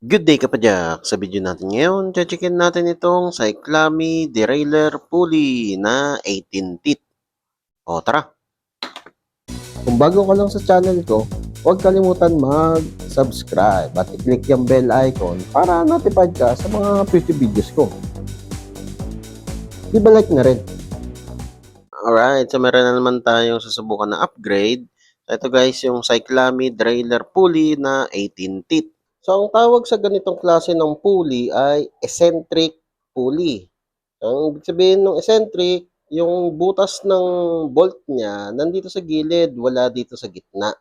Good day kapadyak! Sa video natin ngayon, checkin natin itong Cyclami Derailleur Pulley na 18 teeth. O tara! Kung bago ka lang sa channel ko, huwag kalimutan mag-subscribe at i-click yung bell icon para notified ka sa mga future videos ko. Di ba like na rin? Alright, so meron na naman tayong susubukan na upgrade. Ito guys, yung Cyclami Derailleur Pulley na 18 teeth. So ang tawag sa ganitong klase ng pulley ay eccentric pulley. Ang ibig sabihin ng eccentric, yung butas ng bolt niya nandito sa gilid, wala dito sa gitna.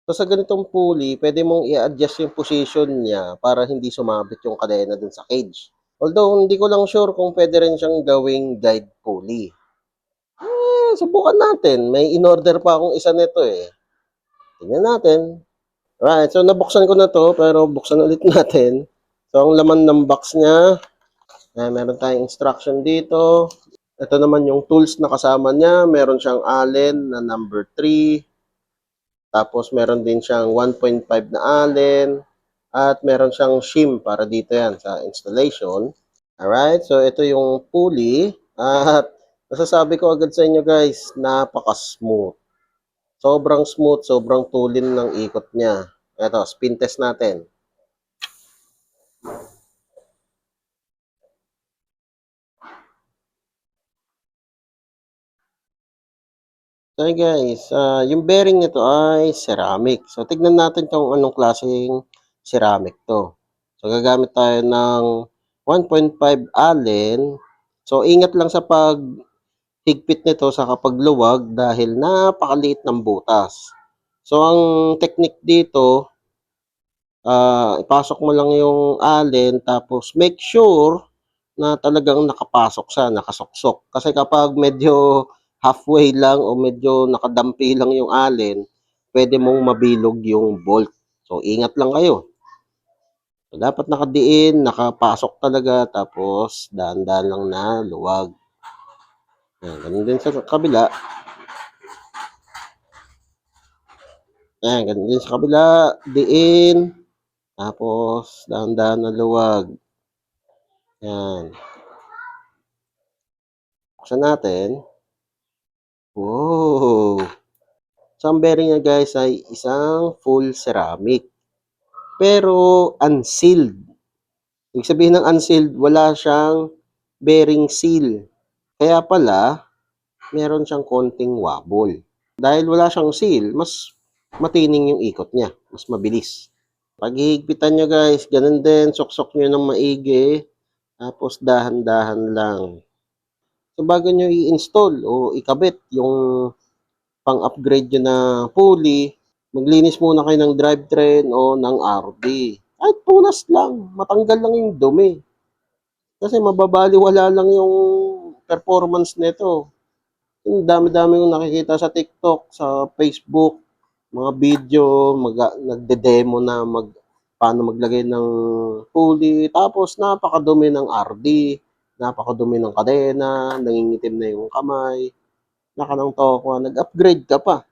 So sa ganitong pulley, pwede mong i-adjust yung position niya para hindi sumabit yung kadena dun sa cage. Although hindi ko lang sure kung pwede rin siyang gawing guide pulley. Subukan natin. May in-order pa akong isa nito eh. Tingnan natin. Right, so nabuksan ko na to pero buksan ulit natin. So ang laman ng box niya, meron tayong instruction dito. Ito naman yung tools na kasama niya. Meron siyang Allen na number 3. Tapos meron din siyang 1.5 na Allen. At meron siyang shim para dito yan sa installation. Alright, so ito yung pulley. At masasabi ko agad sa inyo guys, napaka-smooth. Sobrang smooth, sobrang tulin ng ikot niya. Ito, spin test natin. So guys, yung bearing nito ay ceramic. So tignan natin kung anong klaseng ceramic to. So gagamit tayo ng 1.5 Allen. So ingat lang sa paghigpit nito sa kapag luwag dahil napakaliit ng butas. So ang technique dito, ipasok mo lang yung Allen tapos make sure na talagang nakapasok siya, nakasuksok. Kasi kapag medyo halfway lang o medyo nakadampi lang yung Allen, pwede mong mabilog yung bolt. So ingat lang kayo. So, dapat nakadiin, nakapasok talaga, tapos daan-daan lang na luwag. Ganun din sa kabila. Ganun din sa kabila, diin, tapos daan-daan na luwag. Yan. Buksan natin. Wow! So, ang bearing niya guys ay isang full ceramic. Pero unsealed. Ibig sabihin ng unsealed, wala siyang bearing seal. Kaya pala, meron siyang konting wobble. Dahil wala siyang seal, mas matining yung ikot niya. Mas mabilis. Pag hihigpitan nyo guys, ganun din, suksok nyo ng maigi. Tapos dahan-dahan lang. So bago nyo i-install o ikabit yung pang-upgrade nyo na pulley, maglinis muna kayo ng drivetrain o ng RD. Kahit punas lang, matanggal lang yung dumi. Kasi mababaliwala lang yung performance nito. Yung dami-dami yung nakikita sa TikTok, sa Facebook, mga video, nagde-demo na paano maglagay ng pulley. Tapos napakadumi ng RD, napakadumi ng kadena, nangingitim na yung kamay. Nakanang toko, nag-upgrade ka pa.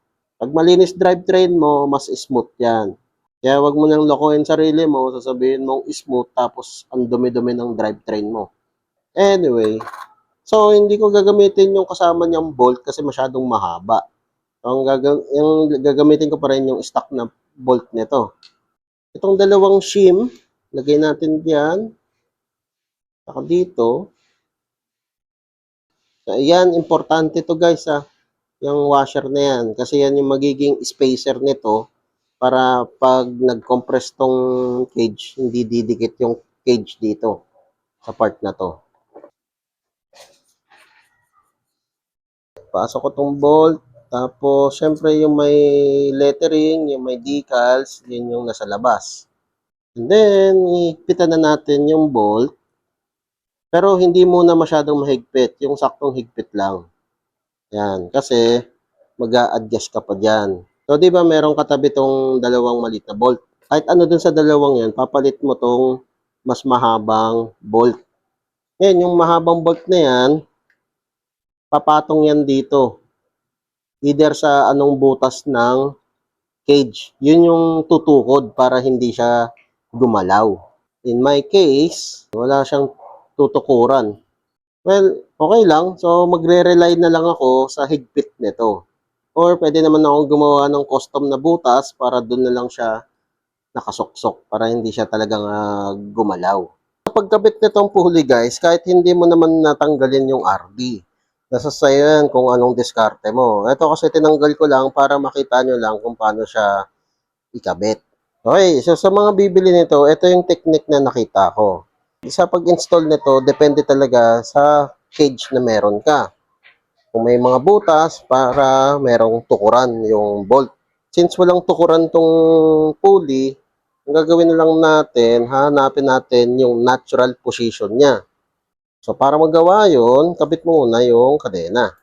Pag malinis drivetrain mo, mas smooth yan. Kaya wag mo nang lokohin sarili mo, sasabihin mong smooth tapos ang dumi-dumi ng drivetrain mo. Anyway, so hindi ko gagamitin yung kasama niyang bolt kasi masyadong mahaba. Yung gagamitin ko pa rin yung stock na bolt nito. Itong dalawang shim, lagay natin diyan. Saka dito. So, yan, importante to guys yung washer na yan. Kasi yan yung magiging spacer nito para pag nag-compress tong cage, hindi didikit yung cage dito sa part na to. Pasok ko tong bolt. Tapos, syempre yung may lettering, yung may decals, yun yung nasa labas. And then, higpitan na natin yung bolt. Pero hindi muna masyadong mahigpit. Yung saktong higpit lang. Yan. Kasi, mag-a-adjust ka pa dyan. So, di ba merong katabi tong dalawang maliit na bolt? Kahit ano dun sa dalawang yan, papalit mo tong mas mahabang bolt. Ngayon, yung mahabang bolt na yan, papatong yan dito. Either sa anong butas ng cage. Yun yung tutukod para hindi siya gumalaw. In my case, wala siyang tutukuran. Well, okay lang. So, magre-rely na lang ako sa higpit nito. Or pwede naman akong gumawa ng custom na butas para doon na lang siya nakasuksok para hindi siya talagang gumalaw. Sa pagkabit nitong pulley guys, kahit hindi mo naman natanggalin yung RD, nasa sa'yo yan kung anong diskarte mo. Ito kasi tinanggal ko lang para makita nyo lang kung paano siya ikabit. Okay, so sa mga bibili nito, ito yung technique na nakita ko. Sa pag-install nito, depende talaga sa cage na meron ka. Kung may mga butas, para merong tukuran yung bolt. Since walang tukuran tong pulley, ang gagawin na lang natin, hanapin natin yung natural position niya. So, para magawa yun, kabit mo muna yung kadena.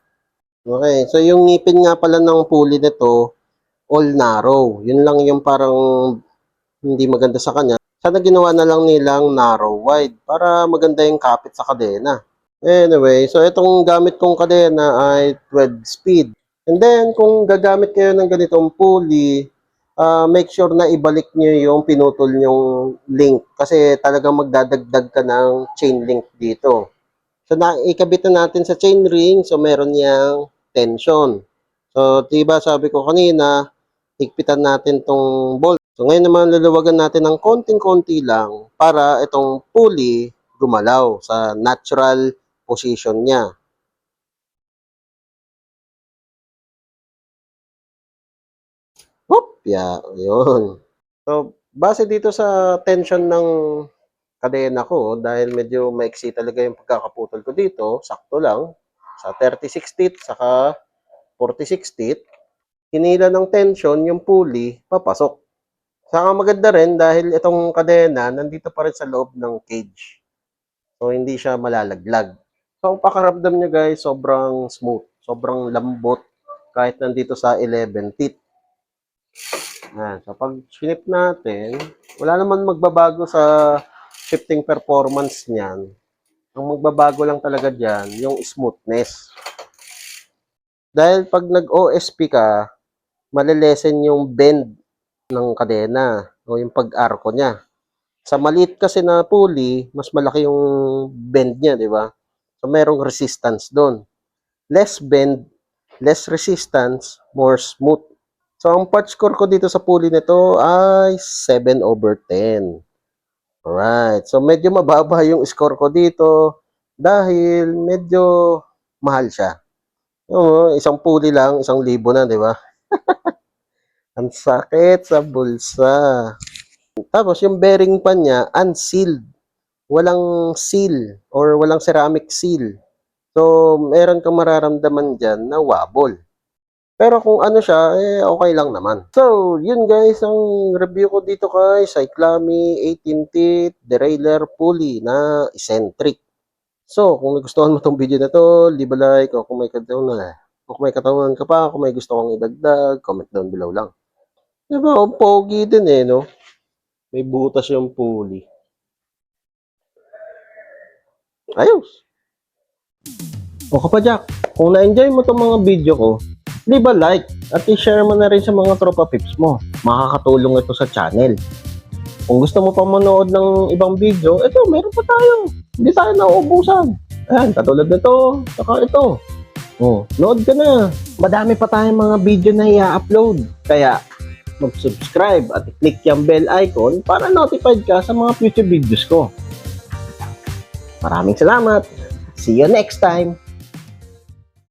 Okay, so yung ngipin nga pala ng pulley nito, all narrow. Yun lang yung parang hindi maganda sa kanya. Sana ginawa na lang nilang narrow wide para maganda yung kapit sa kadena. Anyway, so itong gamit kong kadena ay 12 speed. And then, kung gagamit kayo ng ganitong pulley, make sure na ibalik nyo yung pinutol yung link kasi talagang magdadagdag ka ng chain link dito. So, ikabit na natin sa chain ring, so meron niyang tension. So, diba sabi ko kanina, higpitan natin tong bolt. So, ngayon naman luluwagan natin ng konting-konti lang para itong pulley gumalaw sa natural position niya. Hopya, yun. So, base dito sa tension ng kadena ko, dahil medyo maiksi talaga yung pagkakaputol ko dito, sakto lang, sa 36 teeth, saka 46 teeth, hinila ng tension yung pulley, papasok. Saka maganda rin dahil itong kadena nandito pa rin sa loob ng cage. So, hindi siya malalaglag. So, ang pakaramdam niya guys, sobrang smooth. Sobrang lambot kahit nandito sa 11 teeth. Yan. So, pag snip natin, wala naman magbabago sa shifting performance niyan. Ang magbabago lang talaga dyan, yung smoothness. Dahil pag nag-OSP ka, malilesen yung bend ng kadena o yung pag-arco niya. Sa maliit kasi na pulley, mas malaki yung bend niya, di ba? So, merong resistance doon. Less bend, less resistance, more smooth. So, ang part score ko dito sa pulley nito ay 7/10. Alright. So, medyo mababa yung score ko dito dahil medyo mahal siya. Isang pulley lang, 1,000 na, di ba? Ang sakit sa bulsa. Tapos, yung bearing pa niya, unsealed. Walang seal or walang ceramic seal. So, meron kang mararamdaman dyan na wobble. Pero kung ano siya, okay lang naman. So, yun guys, ang review ko dito kay Cyclami 18 teeth derailleur pulley na eccentric. So, kung nagustuhan mo tong video na to, leave a like o kung may katanungan ka pa, kung may gusto kong idagdag, comment down below lang. Diba, ang pogi din no? May butas yung pulley. Ayos! O kapadyak, kung na-enjoy mo tong mga video ko, leave a like at i-share mo na rin sa mga tropa pips mo. Makakatulong ito sa channel. Kung gusto mo pa manood ng ibang video, ito, meron pa tayo. Hindi tayo nauubusan. Ayan, katulad nito, saka ito. Nood ka na. Madami pa tayong mga video na i-upload. Kaya, mag-subscribe at i-click yung bell icon para notified ka sa mga future videos ko. Maraming salamat. See you next time.